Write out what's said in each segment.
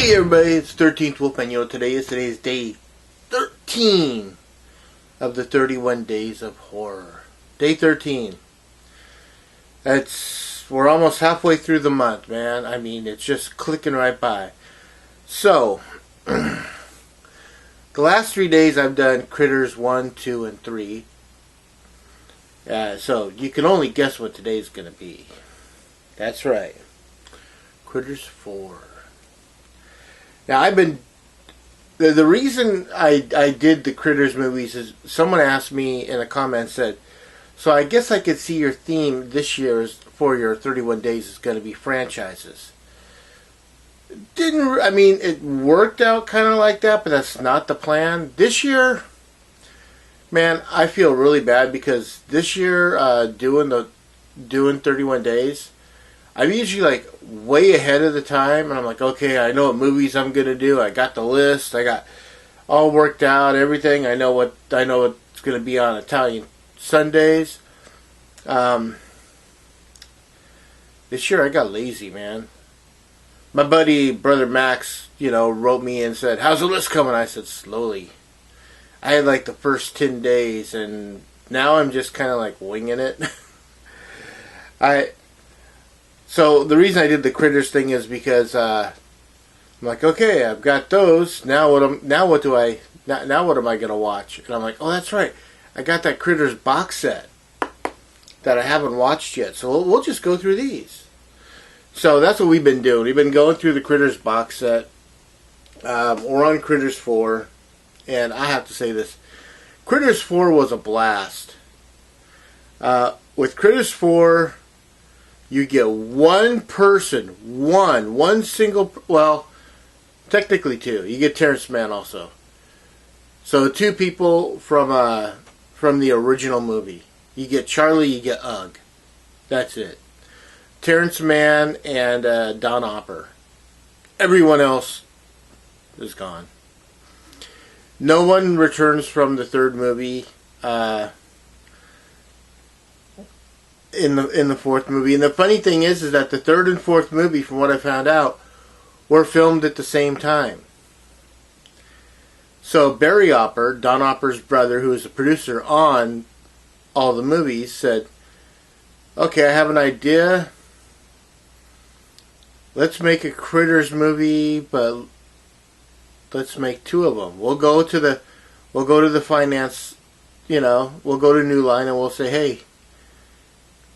Hey everybody, it's 13th Wolfman. Today is day 13 of the 31 days of horror. Day 13. We're almost halfway through the month, man. I mean, it's just clicking right by. So, the last 3 days I've done Critters 1, 2, and 3. So, you can only guess what today's going to be. That's right. Critters 4. Now, the reason I did the Critters movies is someone asked me in a comment, said, so I guess I could see your theme this year for your 31 days is going to be franchises. It worked out kind of like that, but that's not the plan. This year, man, I feel really bad because this year, doing 31 days, I'm usually like way ahead of the time, and I'm like, okay, I know what movies I'm gonna do. I got the list. I got all worked out, everything. I know what's gonna be on Italian Sundays. This year I got lazy, man. My buddy, brother Max, wrote me and said, "How's the list coming?" I said, "Slowly." I had like the first 10 days, and now I'm just kind of like winging it. So the reason I did the Critters thing is because I'm like, okay, I've got those. Now what am I gonna watch? And I'm like, oh, that's right, I got that Critters box set that I haven't watched yet. So we'll just go through these. So that's what we've been doing. We've been going through the Critters box set. We're on Critters 4, and I have to say this: Critters 4 was a blast. With Critters 4. You get one person, one single, well, technically two. You get Terrence Mann also. So two people from the original movie. You get Charlie, you get Ugg. That's it. Terrence Mann and Don Opper. Everyone else is gone. No one returns from the third movie. In the fourth movie. And the funny thing is that the third and fourth movie, from what I found out, were filmed at the same time. So Barry Opper, Don Opper's brother, who is the producer on all the movies, said, okay, I have an idea. Let's make a Critters movie, but let's make two of them. We'll go to the finance, we'll go to New Line and we'll say, hey,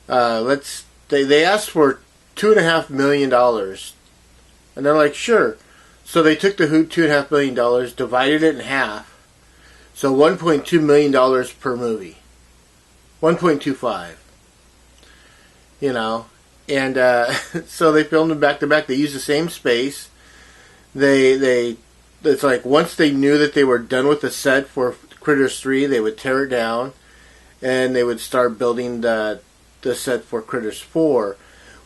they asked for $2.5 million, and they're like, sure. So they took the $2.5 million, divided it in half, so $1.2 million per movie, 1.25. And so they filmed them back to back. They used the same space. It's like once they knew that they were done with the set for Critters 3, they would tear it down, and they would start building the set for Critters 4,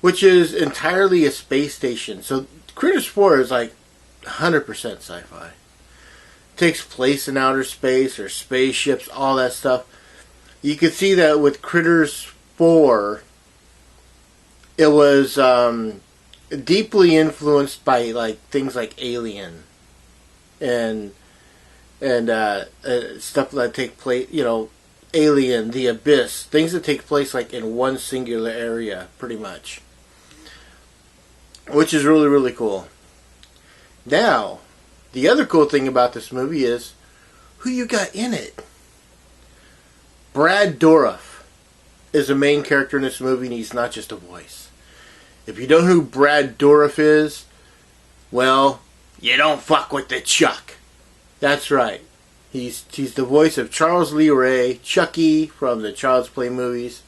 which is entirely a space station. So Critters 4 is like 100% sci-fi. Takes place in outer space or spaceships, all that stuff. You can see that with Critters 4, it was deeply influenced by like things like Alien and stuff that take place, Alien, The Abyss, things that take place like in one singular area, pretty much, which is really, really cool. Now, the other cool thing about this movie is who you got in it. Brad Dourif is the main character in this movie, and he's not just a voice. If you don't know who Brad Dourif is, well, you don't fuck with the Chuck. That's right. He's the voice of Charles Lee Ray, Chucky from the Child's Play movies.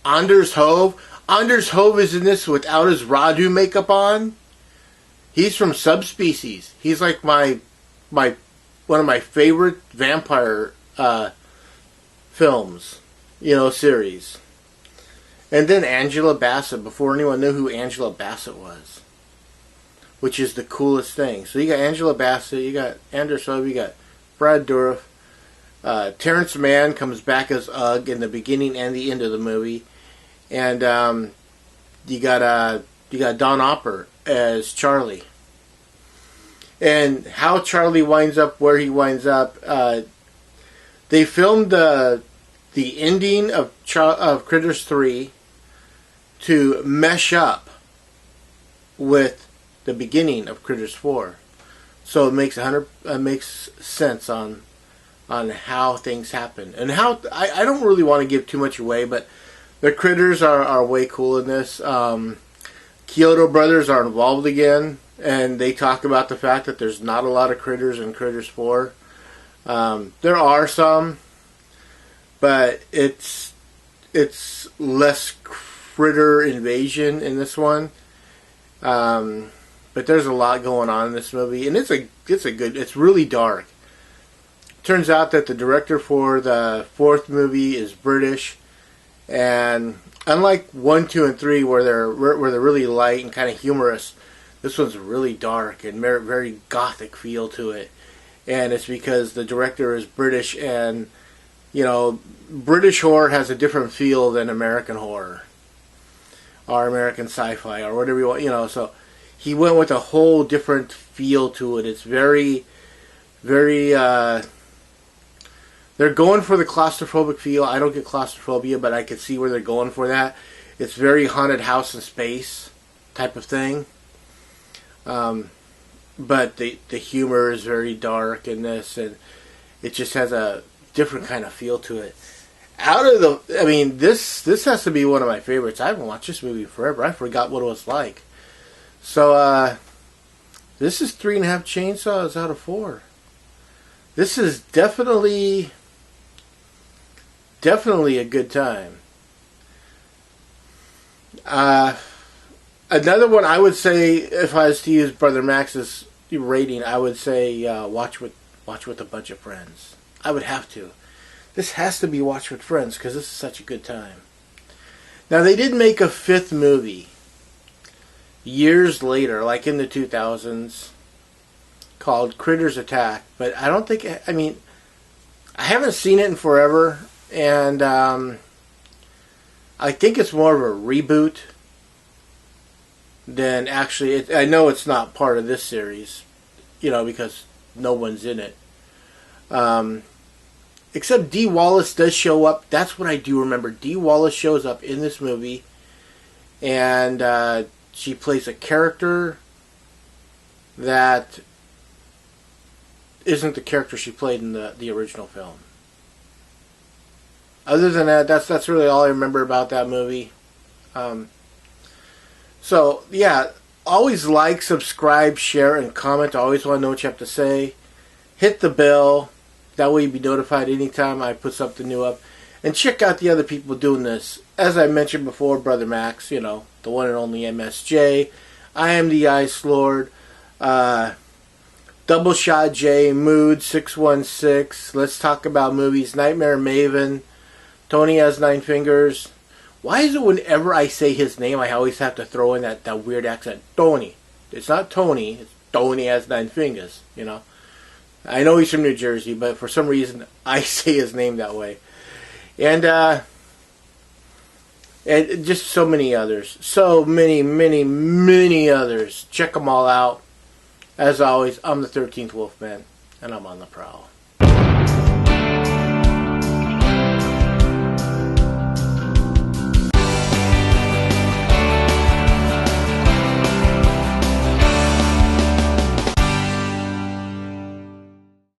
Anders Hove. Anders Hove is in this without his Radu makeup on. He's from Subspecies. He's like one of my favorite vampire films, series. And then Angela Bassett, before anyone knew who Angela Bassett was, which is the coolest thing. So you got Angela Bassett, you got Anders Hove, you got Brad Dourif. Terrence Mann comes back as Ugg in the beginning and the end of the movie, and you got Don Opper as Charlie. and how Charlie winds up where he winds up. They filmed the ending of Critters 3 to mesh up with the beginning of Critters 4, so it makes sense on how things happen and how I don't really want to give too much away, but the critters are way cool in this. Kyoto brothers are involved again, and they talk about the fact that there's not a lot of critters in Critters 4. There are some, but it's less critter invasion in this one. But there's a lot going on in this movie, and it's really dark. Turns out that the director for the fourth movie is British, and unlike 1, 2, and 3, where they're really light and kind of humorous, this one's really dark and very gothic feel to it. And it's because the director is British, and British horror has a different feel than American horror or American sci-fi or whatever you want. So he went with a whole different feel to it. It's very, very. They're going for the claustrophobic feel. I don't get claustrophobia, but I can see where they're going for that. It's very haunted house in space type of thing. But the humor is very dark in this, and it just has a different kind of feel to it. This has to be one of my favorites. I haven't watched this movie forever. I forgot what it was like. So, this is 3.5 chainsaws out of 4. This is definitely a good time. Another one I would say, if I was to use Brother Max's rating, I would say watch with a bunch of friends. I would have to. This has to be watched with friends because this is such a good time. Now, they did make a 5th movie years later, like in the 2000s, called Critters Attack, but I don't think, I haven't seen it in forever, and I think it's more of a reboot than actually, I know it's not part of this series, because no one's in it. Except Dee Wallace does show up. That's what I do remember. Dee Wallace shows up in this movie, and she plays a character that isn't the character she played in the original film. Other than that, that's really all I remember about that movie. So, yeah, always like, subscribe, share, and comment. I always want to know what you have to say. Hit the bell. That way you'll be notified anytime I put something new up. And check out the other people doing this. As I mentioned before, Brother Max, the one and only MSJ. I am the Ice Lord. Double Shot J, Mood 616. Let's talk about movies. Nightmare Maven. Tony Has 9 Fingers. Why is it whenever I say his name, I always have to throw in that weird accent? Tony. It's not Tony. It's Tony Has 9 Fingers, I know he's from New Jersey, but for some reason I say his name that way. And just so many others. So many, many, many others. Check them all out. As always, I'm the 13th Wolfman, and I'm on the prowl.